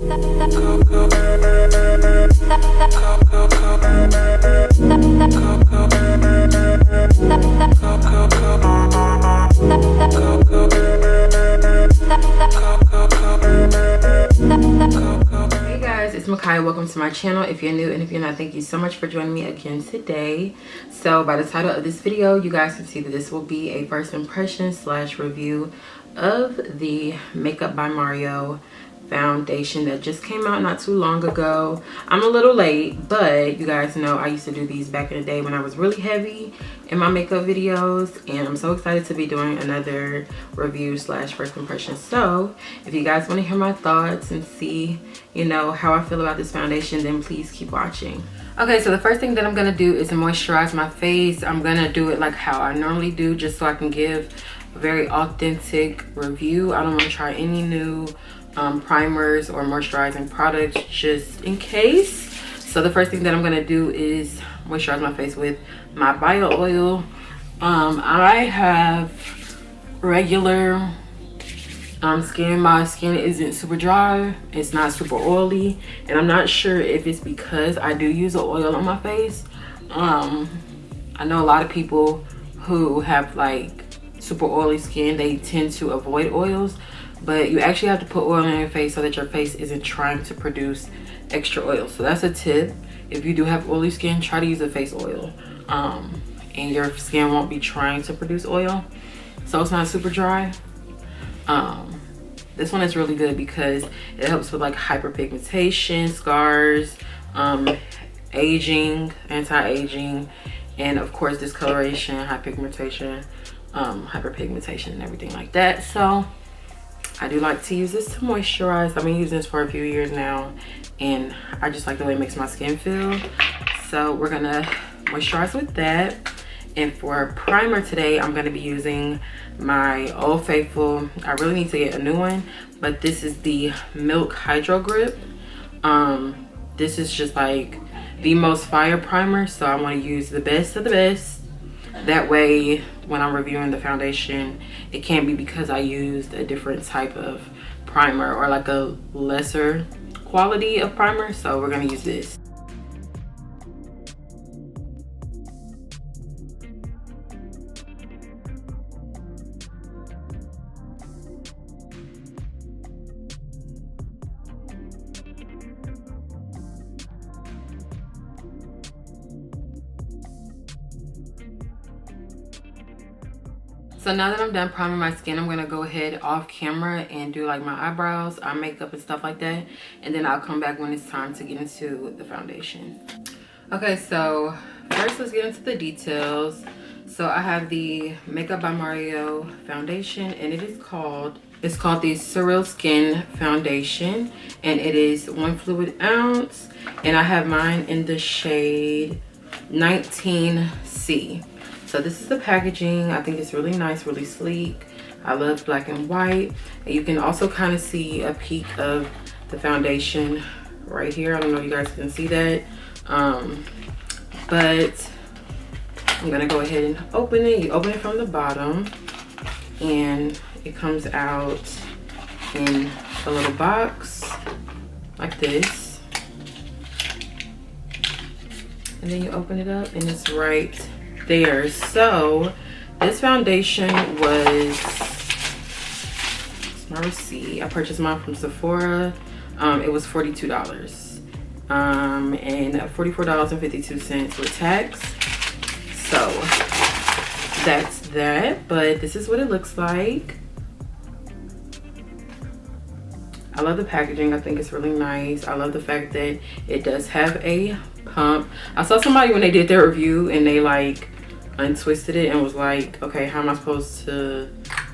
It's Makaya. Welcome to my channel. If you're new and if you're not, thank you so much for joining me again today. So by the title of this video, you guys can see that this will be a first impression / review of the Makeup by Mario foundation that just came out not too long ago. I'm a little late, but you guys know I used to do these back in the day when I was really heavy in my makeup videos, and I'm so excited to be doing another review / first impression. So if you guys want to hear my thoughts and see, you know, how I feel about this foundation, then please keep watching. Okay, so the first thing that I'm gonna do is moisturize my face. I'm gonna do it like how I normally do, just so I can give a very authentic review. I don't want to try any new primers or moisturizing products just in case. So the first thing that I'm gonna do is moisturize my face with my bio oil. I have regular skin. My skin isn't super dry, it's not super oily, and I'm not sure if it's because I do use the oil on my face. I know a lot of people who have like super oily skin, they tend to avoid oils, but you actually have to put oil on your face so that your face isn't trying to produce extra oil. So that's a tip. If you do have oily skin, try to use a face oil, and your skin won't be trying to produce oil, so it's not super dry. This one is really good because it helps with like hyperpigmentation, scars, aging, anti-aging, and of course discoloration, hyperpigmentation, and everything like that. So I do like to use this to moisturize. I've been using this for a few years now, and I just like the way it makes my skin feel. So we're gonna moisturize with that. And for primer today, I'm gonna be using my Old Faithful. I really need to get a new one, but this is the Milk Hydro Grip. This is just like the most fire primer, so I want to use the best of the best. That way, when I'm reviewing the foundation, it can't be because I used a different type of primer or like a lesser quality of primer. So we're gonna use this. So now that I'm done priming my skin, I'm gonna go ahead off camera and do like my eyebrows, eye makeup and stuff like that, and then I'll come back when it's time to get into the foundation. Okay, so first let's get into the details. So I have the Makeup by Mario foundation, and it's called the Surreal Skin Foundation, and it is 1 fluid ounce, and I have mine in the shade 19C. So this is the packaging. I think it's really nice, really sleek. I love black and white. And you can also kind of see a peek of the foundation right here. I don't know if you guys can see that. But I'm gonna go ahead and open it. You open it from the bottom, and it comes out in a little box like this. And then you open it up, and it's right there. So this foundation was, it's my receipt. I purchased mine from Sephora. It was $42, and $44.52 with tax. So that's that, but this is what it looks like. I love the packaging. I think it's really nice. I love the fact that it does have a pump. I saw somebody when they did their review and they like untwisted it and was like, okay, how am I supposed to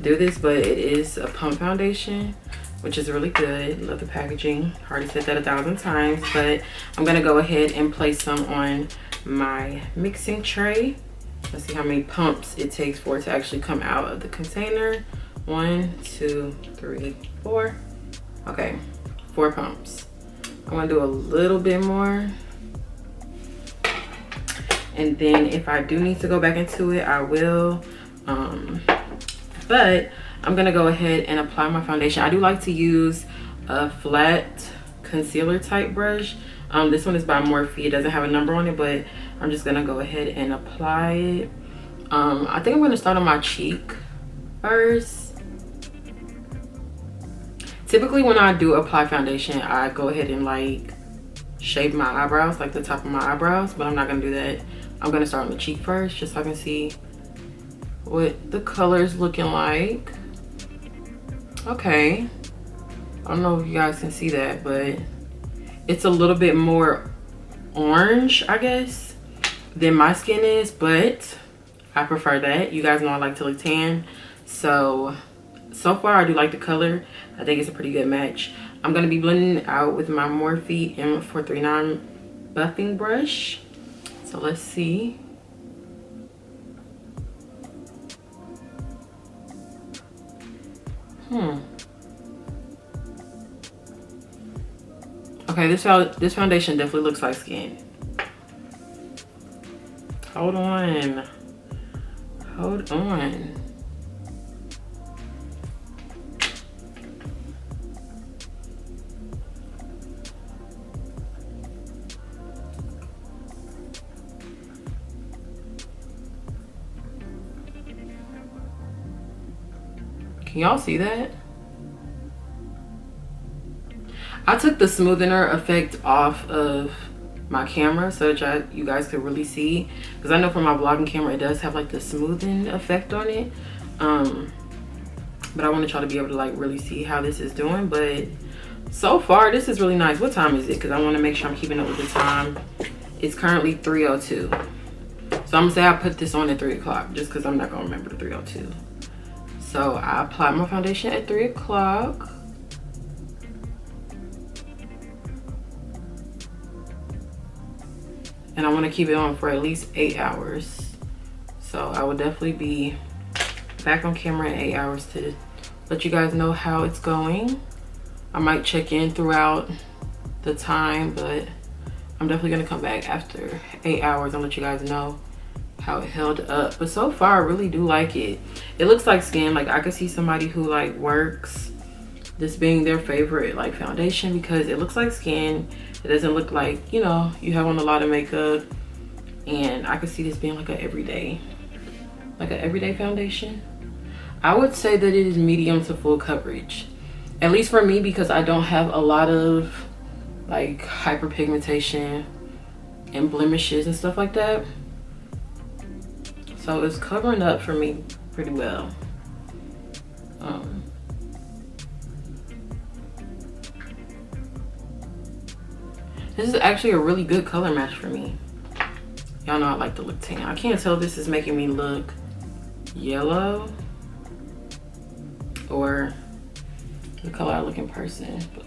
do this? But it is a pump foundation, which is really good. Love the packaging. Already said that 1,000 times, but I'm gonna go ahead and place some on my mixing tray. Let's see how many pumps it takes for it to actually come out of the container. 1, 2, 3, 4. Okay, 4 pumps. I'm gonna do a little bit more, and then if I do need to go back into it, I will. But I'm gonna go ahead and apply my foundation. I do like to use a flat concealer type brush. This one is by Morphe. It doesn't have a number on it, but I'm just gonna go ahead and apply it. I think I'm gonna start on my cheek first. Typically when I do apply foundation, I go ahead and like shape my eyebrows, like the top of my eyebrows, but I'm not gonna do that. I'm gonna start on the cheek first, just so I can see what the color is looking like. Okay, I don't know if you guys can see that, but it's a little bit more orange, I guess, than my skin is, but I prefer that. You guys know I like to look tan, so far I do like the color. I think it's a pretty good match. I'm gonna be blending it out with my Morphe M439 buffing brush. So let's see. Okay, this foundation definitely looks like skin. Hold on. Hold on. Can y'all see that? I took the smoothener effect off of my camera so that you guys could really see, because I know for my vlogging camera it does have like the smoothing effect on it, but I want to try to be able to like really see how this is doing. But so far this is really nice. What time is it? Because I want to make sure I'm keeping up with the time. It's currently 3:02, so I'm gonna say I put this on at 3 o'clock just because I'm not gonna remember the 3:02. So I applied my foundation at 3 o'clock. And I want to keep it on for at least 8 hours. So I will definitely be back on camera in 8 hours to let you guys know how it's going. I might check in throughout the time, but I'm definitely going to come back after 8 hours and let you guys know how it held up. But so far I really do like it. It looks like skin. Like I could see somebody who like works this being their favorite like foundation, because it looks like skin. It doesn't look like, you know, you have on a lot of makeup, and I could see this being like an everyday foundation. I would say that it is medium to full coverage, at least for me, because I don't have a lot of like hyperpigmentation and blemishes and stuff like that. So it's covering up for me pretty well. This is actually a really good color match for me. Y'all know I like to look tan. I can't tell if this is making me look yellow or the color I look in person, but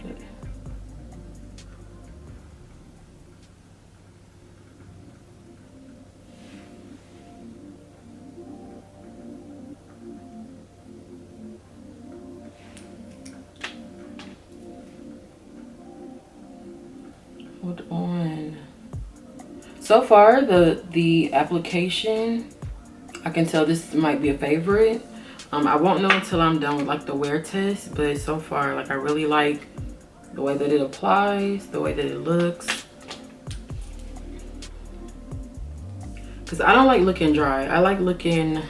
hold on. So far the application, I can tell this might be a favorite. I won't know until I'm done with like the wear test, but so far like I really like the way that it applies, the way that it looks, because I don't like looking dry. I like looking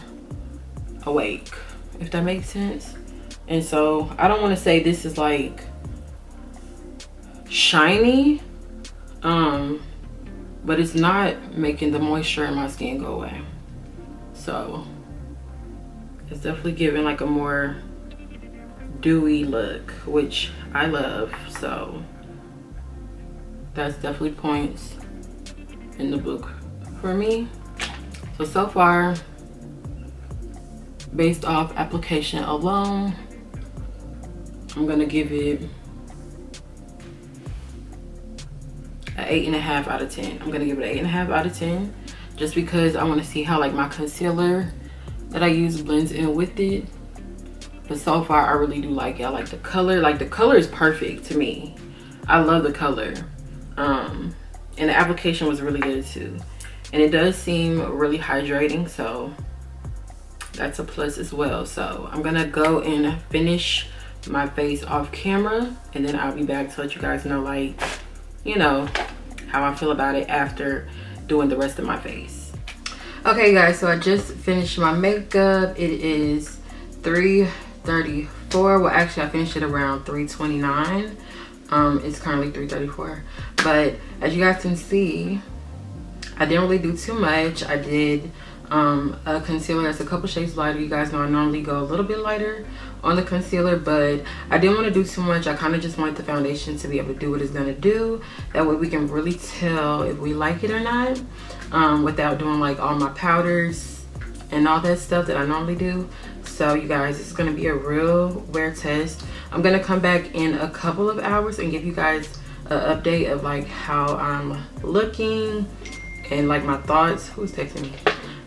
awake, if that makes sense. And so I don't want to say this is like shiny, but it's not making the moisture in my skin go away. So it's definitely giving like a more dewy look, which I love. So that's definitely points in the book for me. So far, based off application alone, I'm gonna give it an 8.5 out of 10. I'm gonna give it an 8.5 out of 10, just because I want to see how like my concealer that I use blends in with it. But so far I really do like it. I like the color. Like the color is perfect to me. I love the color. And the application was really good too. And it does seem really hydrating, so that's a plus as well. So I'm gonna go and finish my face off camera, and then I'll be back to let you guys know, like, you know, how I feel about it after doing the rest of my face. Okay guys, so I just finished my makeup. It is 3:34. Well, actually I finished it around 3:29. It's currently 3:34, but as you guys can see, I didn't really do too much. I did a concealer that's a couple shades lighter. You guys know I normally go a little bit lighter on the concealer, but I didn't want to do too much. I kind of just wanted the foundation to be able to do what it's gonna do. That way we can really tell if we like it or not, without doing like all my powders and all that stuff that I normally do. So you guys, it's gonna be a real wear test. I'm gonna come back in a couple of hours and give you guys an update of like how I'm looking and like my thoughts. Who's texting me?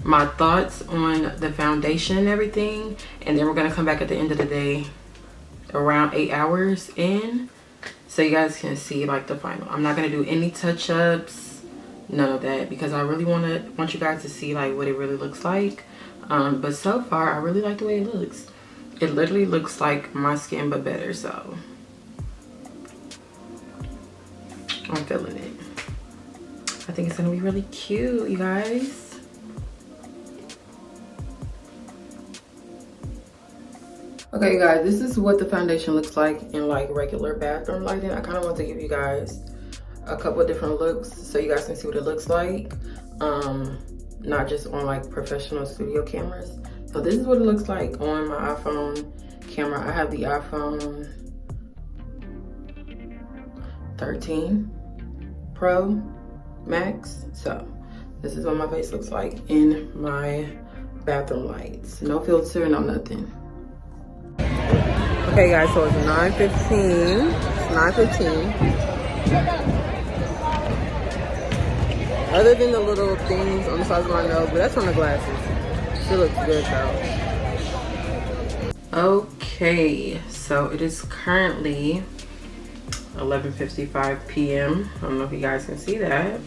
My thoughts on the foundation and everything, and then we're gonna come back at the end of the day around 8 hours in, so you guys can see like the final. I'm not gonna do any touch-ups, none of that, because I really want you guys to see like what it really looks like. But so far I really like the way it looks. It literally looks like my skin but better, so I'm feeling it. I think it's gonna be really cute, you guys. Okay guys, this is what the foundation looks like in like regular bathroom lighting. I kind of want to give you guys a couple of different looks so you guys can see what it looks like, not just on like professional studio cameras. So this is what it looks like on my iPhone camera. I have the iPhone 13 Pro Max. So this is what my face looks like in my bathroom lights. No filter, no nothing. Okay guys, so it's 9:15. It's 9:15. Other than the little things on the sides of my nose, but that's on the glasses. Still looks good though. Okay, so it is currently 11:55 p.m. I don't know if you guys can see that.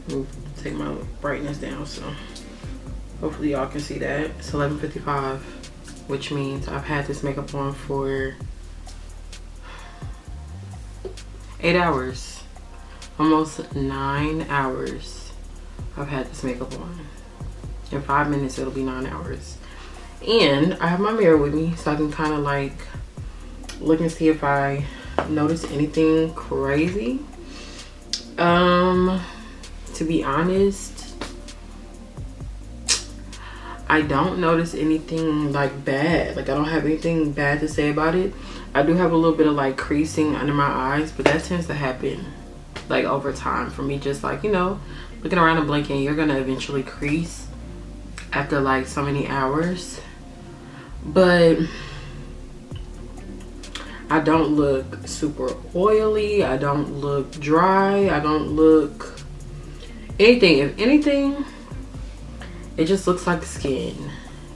Let me take my brightness down so hopefully y'all can see that. It's 11:55. Which means I've had this makeup on for 8 hours, almost 9 hours. I've had this makeup on. In 5 minutes it'll be 9 hours. And I have my mirror with me so I can kind of like look and see if I notice anything crazy. To be honest, I don't notice anything like bad. Like I don't have anything bad to say about it. I do have a little bit of like creasing under my eyes, but that tends to happen like over time for me. Just like, you know, looking around and blinking, you're gonna eventually crease after like so many hours. But I don't look super oily. I don't look dry. I don't look anything. If anything, it just looks like skin,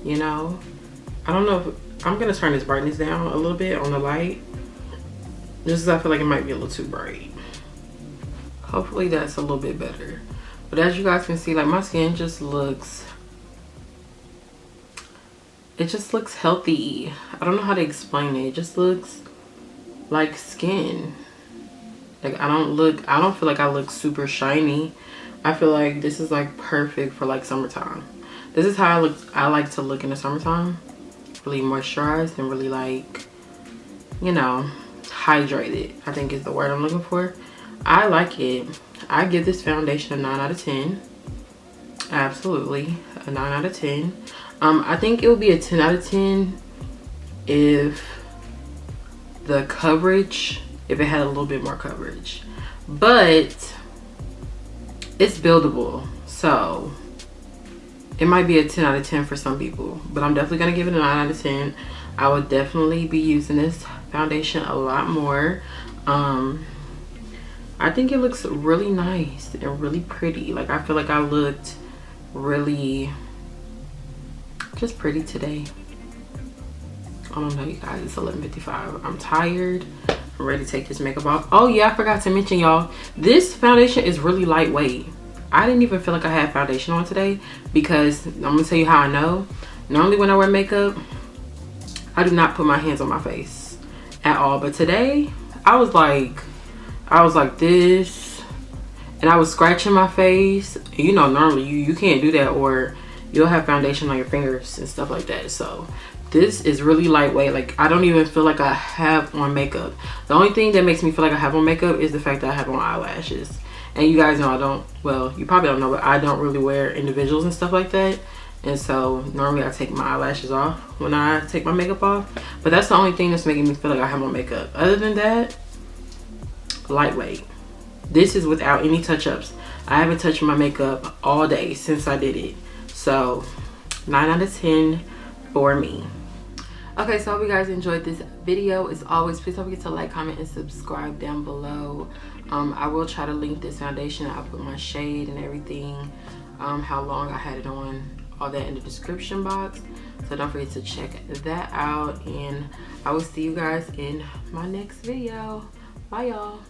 you know? I don't know if I'm gonna turn this brightness down a little bit on the light, just because I feel like it might be a little too bright. Hopefully that's a little bit better. But as you guys can see, like my skin just looks, it just looks healthy. I don't know how to explain it. It just looks like skin. Like I don't feel like I look super shiny. I feel like this is like perfect for like summertime. This is how I like to look in the summertime. Really moisturized and really like, you know, hydrated, I think is the word I'm looking for. I like it. I give this foundation a 9 out of 10. Absolutely, a 9 out of 10. I think it would be a 10 out of 10 if the coverage, if it had a little bit more coverage. But it's buildable, so it might be a 10 out of 10 for some people, but I'm definitely gonna give it a 9 out of 10. I would definitely be using this foundation a lot more. I think it looks really nice and really pretty. Like I feel like I looked really just pretty today. I don't know, you guys, it's 11:55. I'm tired. I'm ready to take this makeup off. Oh yeah, I forgot to mention, y'all, this foundation is really lightweight. I didn't even feel like I had foundation on today, because I'm gonna tell you how I know. Normally when I wear makeup, I do not put my hands on my face at all. But today I was like this, and I was scratching my face. You know, normally you can't do that, or you'll have foundation on your fingers and stuff like that. So this is really lightweight. Like, I don't even feel like I have on makeup. The only thing that makes me feel like I have on makeup is the fact that I have on eyelashes. And you guys know I don't, well, you probably don't know, but I don't really wear individuals and stuff like that. And so normally I take my eyelashes off when I take my makeup off. But that's the only thing that's making me feel like I have on makeup. Other than that, lightweight. This is without any touch-ups. I haven't touched my makeup all day since I did it. So 9 out of 10 for me. Okay, so I hope you guys enjoyed this video. As always, please don't forget to like, comment, and subscribe down below. I will try to link this foundation. I'll put my shade and everything, how long I had it on, all that in the description box. So don't forget to check that out, and I will see you guys in my next video. Bye, y'all.